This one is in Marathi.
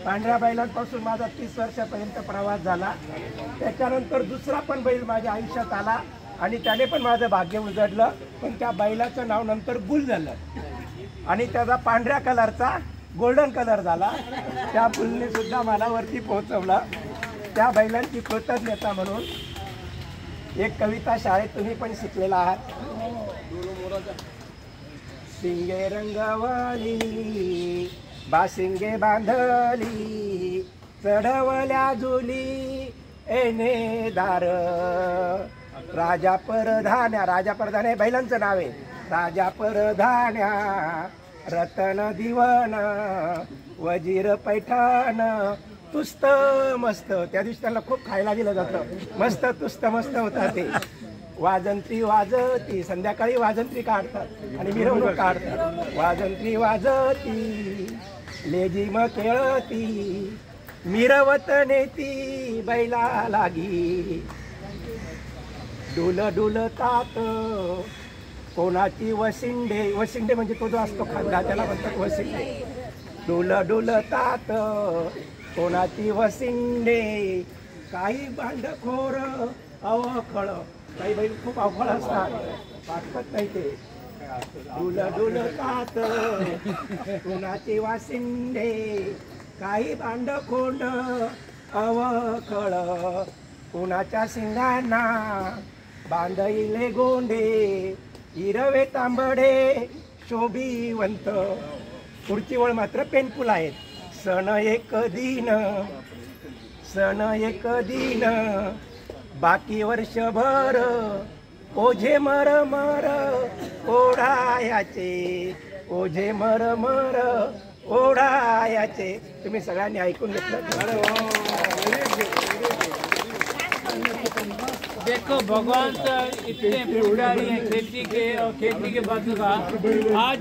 पांढऱ्या बैलांपासून माझा 30 वर्षापर्यंत प्रवास झाला। त्याच्यानंतर दुसरा पण बैल माझ्या आयुष्यात आला आणि त्याने पण माझं भाग्य उजळलं, पण त्या बैलाचं नाव नंतर गुल झालं आणि त्याचा पांढऱ्या कलरचा गोल्डन कलर झाला। त्या बुलने सुद्धा मला वरती पोहोचवलं। त्या बैलांची कृतज्ञता म्हणून एक कविता शाळेत तुम्ही पण शिकलेला आहात। शिंगे रंगवली बाशिंगे बांधली चढवल्या जुली एने दार राजा परधान्या, राजा परधान्या बैलांचं नाव आहे। राजा परधान्या रतन दिवन वजीर पैठण तुस्त मस्त, त्या दिवशी त्यांना खूप खायला दिलं जातं, मस्त तुस्त मस्त होता ते। वाजंत्री वाजती, संध्याकाळी वाजंत्री काढतात आणि मिरवणूक काढतात। वाजंत्री वाजती लेझिम खेळती मिरवत नेती बैला लागी डुल डुलतात कोणाची वशिंडे, वशिंडे म्हणजे तो जो असतो खांदा त्याला म्हणतात वशिंडे। डुल डुलतात कोणाची वशिंडे काही भांडखोर अवखळ, काही बैल खूप अवखळ असतात, वाटत नाही ते। डुल डुलतात कोणाची वाशिंडे काही भांडखोंड अवखळ कोणाच्या शिंगांना बांधईले गोंडे हिरवे तांबडे शोभिवंत। पुढची वळ मात्र पेनफुल आहेत। सण एक दिन, सण एक दिन बाकी वर्षभर ओझे मरमर ओढायाचे, ओझे मरमर ओढायाचे। तुम्ही सगळ्यांनी ऐकून घेतलं। देखो भगवान तो इतने पुजारी हैं खेती के और खेती के बाद का आज